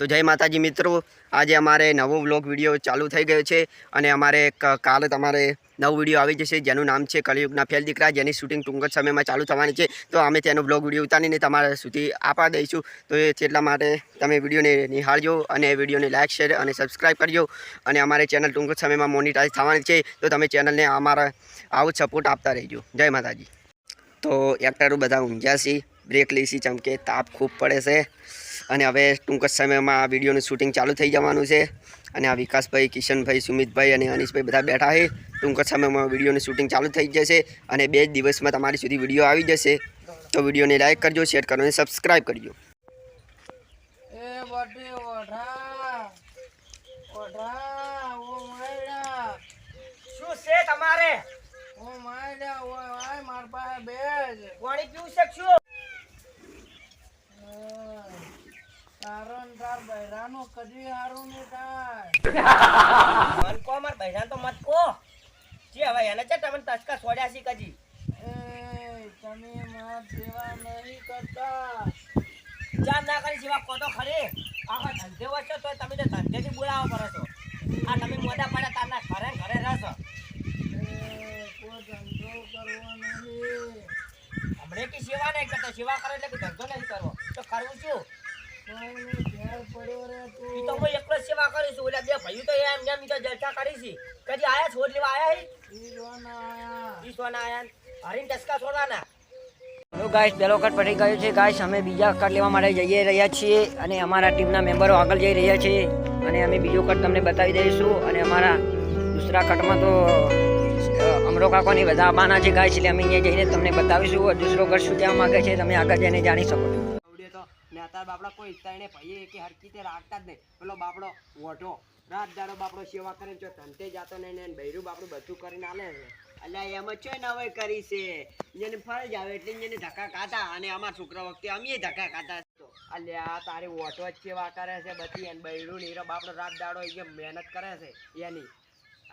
तो जय माताजी मित्रों, आज अमारे नवो व्लॉग विडियो चालू थई गयो छे अने अमारे काले तमारे नव विडियो आवी जशे जेनुं नाम छे कलियुगना फेल दीकरा, जेनी शूटिंग टूंक ज समयमां चालू थवानी छे। तो अमे तेनो व्लॉग विडियो उतारीने तमारा सुधी आपा दईशुं। तो एटला माटे तमे विडियोने निहाळजो अने विडियोने लाइक शेर अने सब्सक्राइब करजो अने अमारे चेनल टूंक ज समयमां मोनिटाइज थवानी छे। तो तमे चेनलने अमारा आवो सपोर्ट आपता रहीजो। जय माताजी। तो एक्टरो बधा ऊंझ्या छे, ब्रेक लीसी चमके ताप खूब पड़े छे અને હવે ટૂંક જ સમયમાં આ વિડીયોનું શૂટિંગ ચાલુ થઈ જવાનું છે અને આ વિકાસભાઈ, કિશનભાઈ, સુમિતભાઈ અને અનીશભાઈ બધા બેઠા છે। ટૂંક જ સમયમાં વિડીયોનું શૂટિંગ ચાલુ થઈ જશે અને 2 દિવસમાં તમારી સુધી વિડીયો આવી જશે। તો વિડીયોને લાઈક કરજો, શેર કરજો અને સબસ્ક્રાઇબ કરજો। એ બટે ઓઢા ઓઢા ઓ માયડા શું છે તમારે? ઓ માયડા ઓ આય માર પાસે બેજ પાણી પીવું છે શું? કારણ તાર બૈરાનો કદી હારું ને થાય મન કો માર બૈરાન તો મત કો જે હવે એને છે તમને તસકા છોડ્યા છે કજી એ તમે માર સેવા નહીં કરતા જાન ના કરી સેવા કો તો ખરી આખા ધંધે વચ્ચે તો તમે તો ધંધેથી બોલાવો કરો છો આ તમે મોડા પડ્યા તારના ઘરે ઘરે રહેશો કોઈ ધંધો કરવો નહીં હમણે કે સેવા નહીં કરતો સેવા કરે એટલે કે ધંધો નહીં કરવો તો કરવું શું કોઈને ઘેર પડ્યો રે તું ઈ તો હું એકલો જ સેવા કરી છું ઓલા બે ભાઈઓ તો એમ એમ ઈ તો જલસા કરી છે કદી આયા છોડ લેવા આયા ઈ રોના આયા ઈ સોના આયા હરીન ટસકા છોડવાના। હેલો ગાઈસ, પહેલો કટ પડી ગયો છે ગાઈસ। અમે બીજા કટ લેવા માટે જઈ રહ્યા છીએ અને અમારા ટીમના મેમ્બરો આગળ જઈ રહ્યા છે અને અમે બીજો કટ તમને બતાવી દઈશું અને અમારા દૂસરા કટમાં તો અમરો કાકોની બધા આવવાના છે ગાઈસ, એટલે અમે અહીંયા જઈને તમને બતાવીશું દૂસરો કટ શું કહેવા માંગે છે તમે આગળ જઈને જાણી શકો છો। નેતા બાપડા કોઈ તણે ભાઈ કે હરકી તે રાખતા જ નહીં પેલો બાપડો વોટો રાત દાડો બાપડો સેવા કરે જો ધંધે જાતો નહીં ને બૈરું બાપડું બધું કરીને આલે અલ્યા એમ જ છે ને હવે કરી છે જેને ફરજ આવે એટલે જેને ધક્કા ખાતા અને અમાર છોકરા વખતે અમે ધક્કા ખાતા અલ્યા તારી વોટો જ સેવા કરે છે બધી એને બૈરું નીરો બાપડો રાત દાડો એ મહેનત કરે છે એની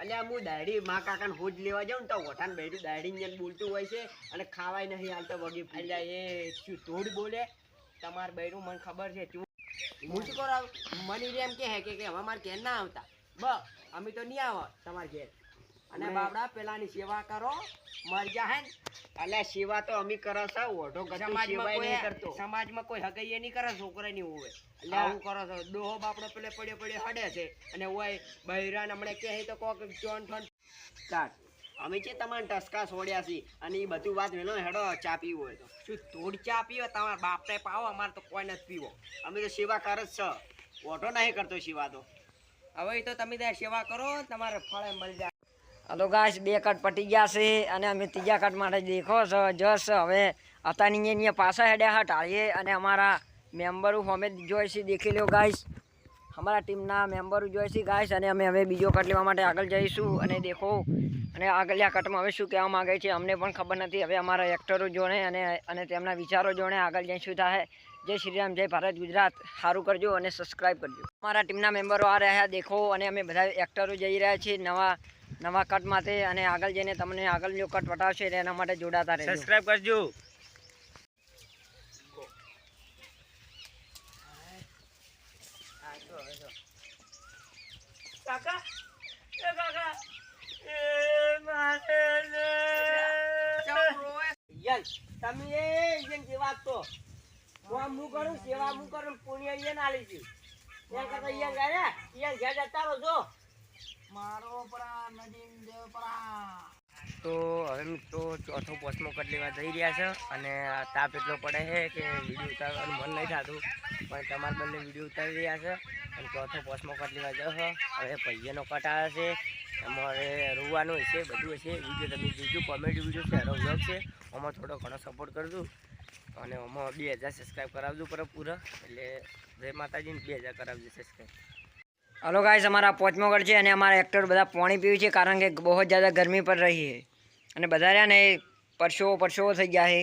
અલ્યા હું દાડી મા કાકાને હોજ લેવા જાઉં ને તો વઠાને બૈરું દાડી બોલતું હોય છે અને ખાવાય નહીં હાલતો વગી અલ્યા એ શું થોડ બોલે તમાર બૈરું મને ખબર છે હું શું કરાવ મને એમ કે હવે મારે ઘેર ના આવતા અમે તો નહીં આવો તમારે ઘેર અને બાપડા પેલાની સેવા કરો મરી જા હે એટલે સેવા તો અમે કરો છો ઓઢો સમાજમાં કોઈ હગાઈ નહીં કરે છોકરા નહીં હોય એટલે આવું કરો છો ડોહો બાપડો પેલે પડ્યો પડ્યો હડે છે અને હોય બૈરાન હમણાં કહે તો કોક જોન ફોન સ્ટાર્ટ અમે છે તમારે ટસકા છોડ્યા છીએ અને એ બધું વાત વેલો હેડો ચા પીવું હોય તો શું થોડી ચા પીવો તમારા બાપને પાવો અમારે તો કોઈ નથી પીવો અમે તો સેવા કર જ છો ઓઢો નહીં કરતો સેવા તો હવે તો તમે ત્યાં સેવા કરો તમારે ફળે મળી જાય। હલો ગાઈસ, 2 કટ પટી ગયા છે અને અમે ત્રીજા કટ માટે દેખો છો જસ હવે અતાની અહીંયા પાછા હેડ્યા હટાડીએ અને અમારા મેમ્બરો અમે જોઈએ છે દેખી લો ગાઈસ, અમારા ટીમના મેમ્બરો જોઈએ છે ગાઈસ અને અમે હવે બીજો કટ લેવા માટે આગળ જઈશું અને દેખો અને આગળના કટમાં હવે શું કહેવા માંગે છે અમને પણ ખબર નથી। હવે અમારા એક્ટરો જોડે અને તેમના વિચારો જોડે આગળ જઈ શું થાય। જય શ્રી રામ, જય ભારત ગુજરાત, સારું કરજો અને સબસ્ક્રાઈબ કરજો। અમારા ટીમના મેમ્બરો આ રહ્યા દેખો અને અમે બધા એક્ટરો જઈ રહ્યા છીએ નવા કટ માટે અને આગળ જઈને તમને આગળનો કટ બતાવશે એટલે એના માટે જોડાતા રહેજો, સબસ્ક્રાઇબ કરજો। કાકા એ કાકા એ મારે યલ તમે એ જેન જે વાત તો હું કરું સેવા હું કરું પુણ્ય એ ના લીધી એ કરતા યે ગયા યે ઘેર જતા રહો જો મારો પરા નદીમ દેવ પરા। તો હવે મિત્રો ચોથો પોસ્ટનો કટ લેવા જઈ રહ્યા છે અને તાપ એટલો પડે છે કે વિડીયો ઉતારવાનું મન નહીં થતું પણ તમારા બંને વિડીયો ઉતારી રહ્યા છે અને ચોથો પોસ્ટમાં કટ લેવા જાઓ છો। હવે પૈયાનો કટ આવે છે અમારે રોવાનું હશે બધું હશે વિડીયો તમે જોજો, કોમેડી વિડીયો છે એનો વ્લોગ છે આમાં થોડો ઘણો સપોર્ટ કરજો અને આમાં 2000 સબસ્ક્રાઈબ કરાવજો પર પૂરા એટલે જય માતાજીને 2000 કરાવજો સબસ્ક્રાઈબ। हेलो गाइस, हमारा 5मो कट है और हमारा एक्टर બધા પાણી પીવે છે કારણ કે બહુ જ્યાદા ગરમી પડ રહી है અને બધા રહ્યા ને પરસો થઈ ગયા છે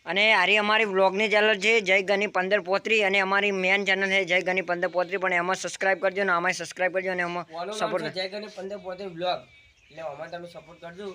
અને આરી અમારી વ્લોગની ચેનલ છે જય ગની 1535 અને અમારી મેન ચેનલ છે જય ગની 1535 પણ એમાં સબસ્ક્રાઇબ કરજો ને આમાં સબસ્ક્રાઇબ કરજો અને એમાં સપોર્ટ જય ગની 1535 વ્લોગ એટલે આમાં તમે સપોર્ટ કરજો।